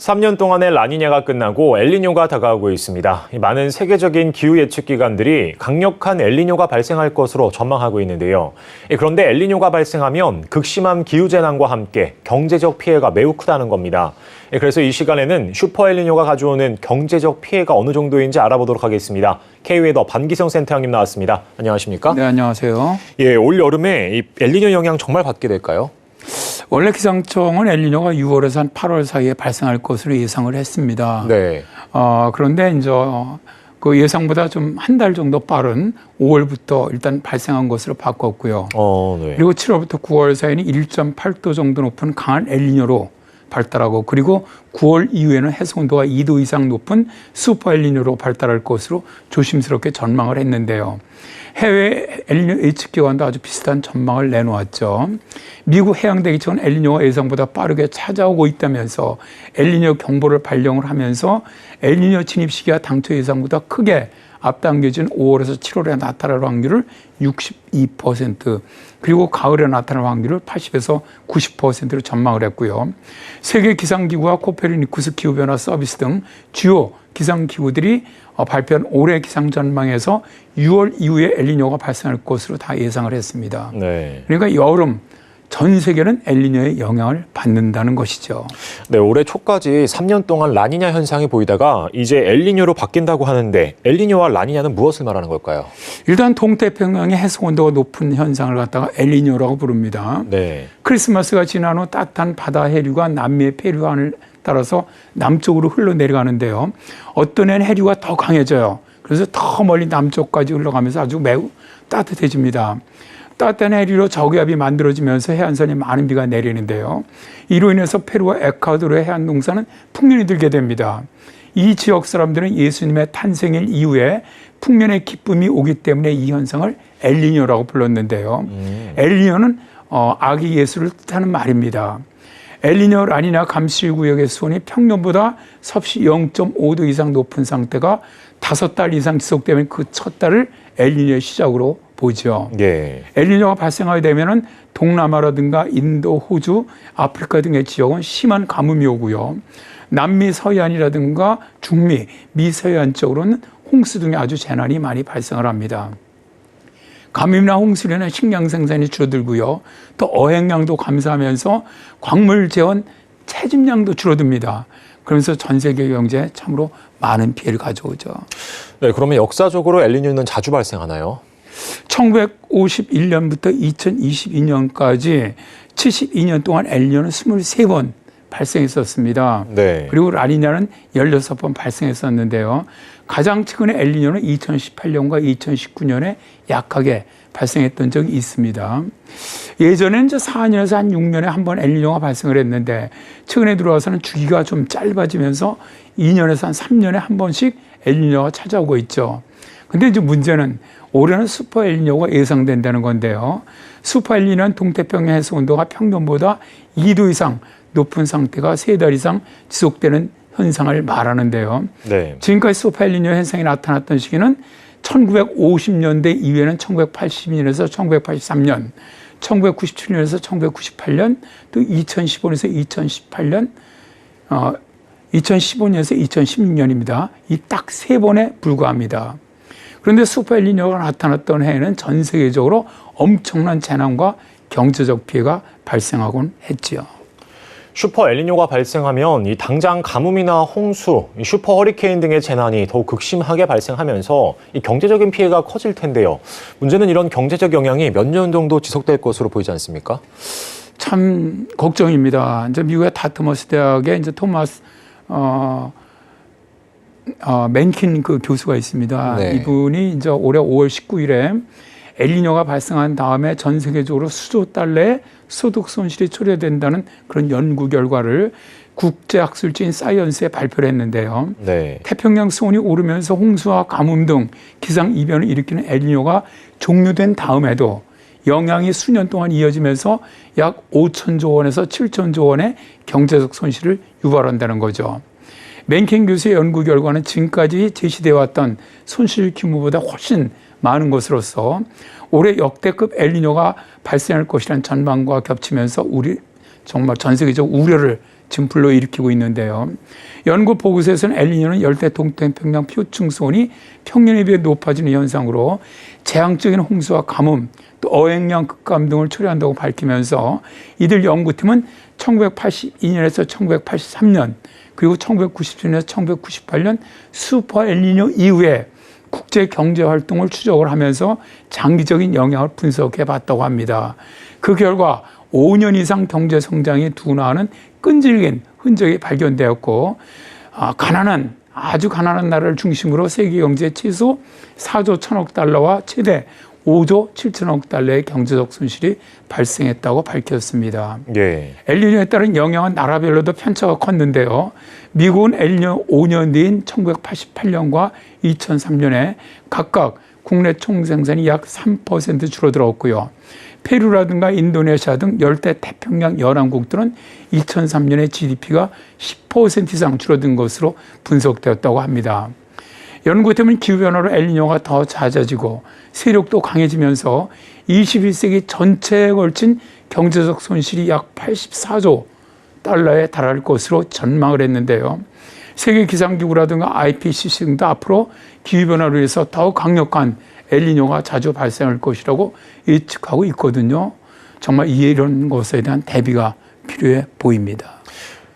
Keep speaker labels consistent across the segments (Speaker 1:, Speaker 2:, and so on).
Speaker 1: 3년 동안의 라니냐가 끝나고 엘니뇨가 다가오고 있습니다. 많은 세계적인 기후 예측 기관들이 강력한 엘니뇨가 발생할 것으로 전망하고 있는데요. 그런데 엘니뇨가 발생하면 극심한 기후재난과 함께 경제적 피해가 매우 크다는 겁니다. 그래서 이 시간에는 슈퍼 엘니뇨가 가져오는 경제적 피해가 어느 정도인지 알아보도록 하겠습니다. K웨더 반기성 센터장님 나왔습니다. 안녕하십니까?
Speaker 2: 네, 안녕하세요.
Speaker 1: 올 여름에 이 엘니뇨 영향 정말 받게 될까요?
Speaker 2: 원래 기상청은 엘니뇨가 6월에서 한 8월 사이에 발생할 것으로 예상을 했습니다.
Speaker 1: 네.
Speaker 2: 그런데 이제 그 예상보다 좀 한 달 정도 빠른 5월부터 일단 발생한 것으로 바꿨고요.
Speaker 1: 네.
Speaker 2: 그리고 7월부터 9월 사이에는 1.8도 정도 높은 강한 엘니뇨로 발달하고, 그리고 9월 이후에는 해수 온도가 2도 이상 높은 슈퍼 엘니뇨로 발달할 것으로 조심스럽게 전망을 했는데요. 해외 엘니뇨 예측기관도 아주 비슷한 전망을 내놓았죠. 미국 해양대기청은 엘니뇨가 예상보다 빠르게 찾아오고 있다면서 엘니뇨 경보를 발령을 하면서 엘니뇨 진입 시기가 당초 예상보다 크게 앞당겨진 5월에서 7월에 나타날 확률을 62%, 그리고 가을에 나타날 확률을 80에서 90%로 전망을 했고요. 세계기상기구와 코페르니쿠스 기후변화 서비스 등 주요 기상기구들이 발표한 올해 기상 전망에서 6월 이후에 엘니뇨가 발생할 것으로 다 예상을 했습니다.
Speaker 1: 네.
Speaker 2: 그러니까 여름 전 세계는 엘니뇨의 영향을 받는다는 것이죠.
Speaker 1: 네, 올해 초까지 3년 동안 라니냐 현상이 보이다가 이제 엘니뇨로 바뀐다고 하는데 엘니뇨와 라니냐는 무엇을 말하는 걸까요?
Speaker 2: 일단 동태평양의 해수 온도가 높은 현상을 갖다가 엘니뇨라고 부릅니다.
Speaker 1: 네.
Speaker 2: 크리스마스가 지난 후 따뜻한 바다 해류가 남미의 페루안을 따라서 남쪽으로 흘러내려가는데요. 어떤 해는 해류가 더 강해져요. 그래서 더 멀리 남쪽까지 흘러가면서 아주 매우 따뜻해집니다. 따뜻한 해류로 저기압이 만들어지면서 해안선에 많은 비가 내리는데요. 이로 인해서 페루와 에콰도르의 해안 농사는 풍년이 들게 됩니다. 이 지역 사람들은 예수님의 탄생일 이후에 풍년의 기쁨이 오기 때문에 이 현상을 엘니뇨라고 불렀는데요. 엘니뇨는 아기 예수를 뜻하는 말입니다. 엘니뇨 라니냐 감시구역의 수온이 평년보다 섭씨 0.5도 이상 높은 상태가 5달 이상 지속되면 그 첫 달을 엘니뇨의 시작으로 보죠.
Speaker 1: 예.
Speaker 2: 엘니뇨가 발생하게 되면은 동남아라든가 인도, 호주, 아프리카 등의 지역은 심한 가뭄이 오고요. 남미 서해안이라든가 중미, 미서해안 쪽으로는 홍수 등의 아주 재난이 많이 발생을 합니다. 가뭄이나 홍수로 인한 식량 생산이 줄어들고요. 또 어획량도 감소하면서 광물 재원 채집량도 줄어듭니다. 그러면서 전 세계 경제에 참으로 많은 피해를 가져오죠.
Speaker 1: 네, 그러면 역사적으로 엘니뇨는 자주 발생하나요?
Speaker 2: 1951년부터 2022년까지 72년 동안 엘니뇨는 23번 발생했었습니다.
Speaker 1: 네.
Speaker 2: 그리고 라니냐는 16번 발생했었는데요. 가장 최근에 엘니뇨는 2018년과 2019년에 약하게 발생했던 적이 있습니다. 예전에는 이제 4년에서 한 6년에 한 번 엘니뇨가 발생을 했는데 최근에 들어와서는 주기가 좀 짧아지면서 2년에서 한 3년에 한 번씩 엘니뇨가 찾아오고 있죠. 근데 이제 문제는 올해는 슈퍼 엘니뇨가 예상된다는 건데요. 슈퍼 엘니뇨는 동태평양 해수 온도가 평년보다 2도 이상 높은 상태가 3달 이상 지속되는 현상을 말하는데요.
Speaker 1: 네. 지금까지
Speaker 2: 슈퍼 엘니뇨 현상이 나타났던 시기는 1950년대 이후에는 1982년에서 1983년, 1997년에서 1998년, 또 2015년에서 2018년, 2015년에서 2016년입니다. 이 딱 3번에 불과합니다. 그런데 슈퍼 엘니뇨가 나타났던 해에는 전 세계적으로 엄청난 재난과 경제적 피해가 발생하곤 했지요.
Speaker 1: 슈퍼 엘니뇨가 발생하면 이 당장 가뭄이나 홍수, 이 슈퍼 허리케인 등의 재난이 더욱 극심하게 발생하면서 이 경제적인 피해가 커질 텐데요. 문제는 이런 경제적 영향이 몇 년 정도 지속될 것으로 보이지 않습니까?
Speaker 2: 참 걱정입니다. 이제 미국의 다트머스 대학의 이제 토마스 맨킨 그 교수가 있습니다.
Speaker 1: 네.
Speaker 2: 이분이 이제 올해 5월 19일에 엘니뇨가 발생한 다음에 전 세계적으로 수조 달러의 소득 손실이 초래된다는 그런 연구 결과를 국제학술지인 사이언스에 발표를 했는데요.
Speaker 1: 네.
Speaker 2: 태평양 수온이 오르면서 홍수와 가뭄 등 기상 이변을 일으키는 엘니뇨가 종료된 다음에도 영향이 수년 동안 이어지면서 약 5천조 원에서 7천조 원의 경제적 손실을 유발한다는 거죠. 맨킨 교수의 연구 결과는 지금까지 제시되어 왔던 손실 규모보다 훨씬 많은 것으로서 올해 역대급 엘니뇨가 발생할 것이라는 전망과 겹치면서 우리 정말 전 세계적 우려를 증불로 일으키고 있는데요. 연구 보고서에서는 엘니뇨는 열대 동태평양 표층수온이 평년에 비해 높아지는 현상으로 재앙적인 홍수와 가뭄, 또 어획량 급감 등을 초래한다고 밝히면서 이들 연구팀은 1982년에서 1983년 그리고 1997년에서 1998년 슈퍼 엘니뇨 이후에 국제 경제 활동을 추적을 하면서 장기적인 영향을 분석해 봤다고 합니다. 그 결과 5년 이상 경제 성장이 둔화하는 끈질긴 흔적이 발견되었고, 아주 가난한 나라를 중심으로 세계 경제 최소 4조 1천억 달러와 최대 5조 7천억 달러의 경제적 손실이 발생했다고 밝혔습니다.
Speaker 1: 예.
Speaker 2: 엘니뇨에 따른 영향은 나라별로도 편차가 컸는데요. 미국은 엘니뇨 5년 뒤인 1988년과 2003년에 각각 국내 총생산이 약 3% 줄어들었고요. 페루라든가 인도네시아 등 열대 태평양 연안국들은 2003년에 GDP가 10% 이상 줄어든 것으로 분석되었다고 합니다. 연구팀은 기후변화로 엘니뇨가 더 잦아지고 세력도 강해지면서 21세기 전체에 걸친 경제적 손실이 약 84조 달러에 달할 것으로 전망을 했는데요. 세계 기상기구라든가 IPCC 등도 앞으로 기후변화로 인해서 더 강력한 엘니뇨가 자주 발생할 것이라고 예측하고 있거든요. 정말 이런 것에 대한 대비가 필요해 보입니다.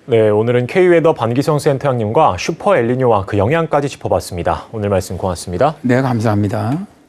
Speaker 1: 네, 오늘은 K웨더 반기성 센터장님과 슈퍼 엘니뇨와 그 영향까지 짚어봤습니다. 오늘 말씀 고맙습니다.
Speaker 2: 네, 감사합니다.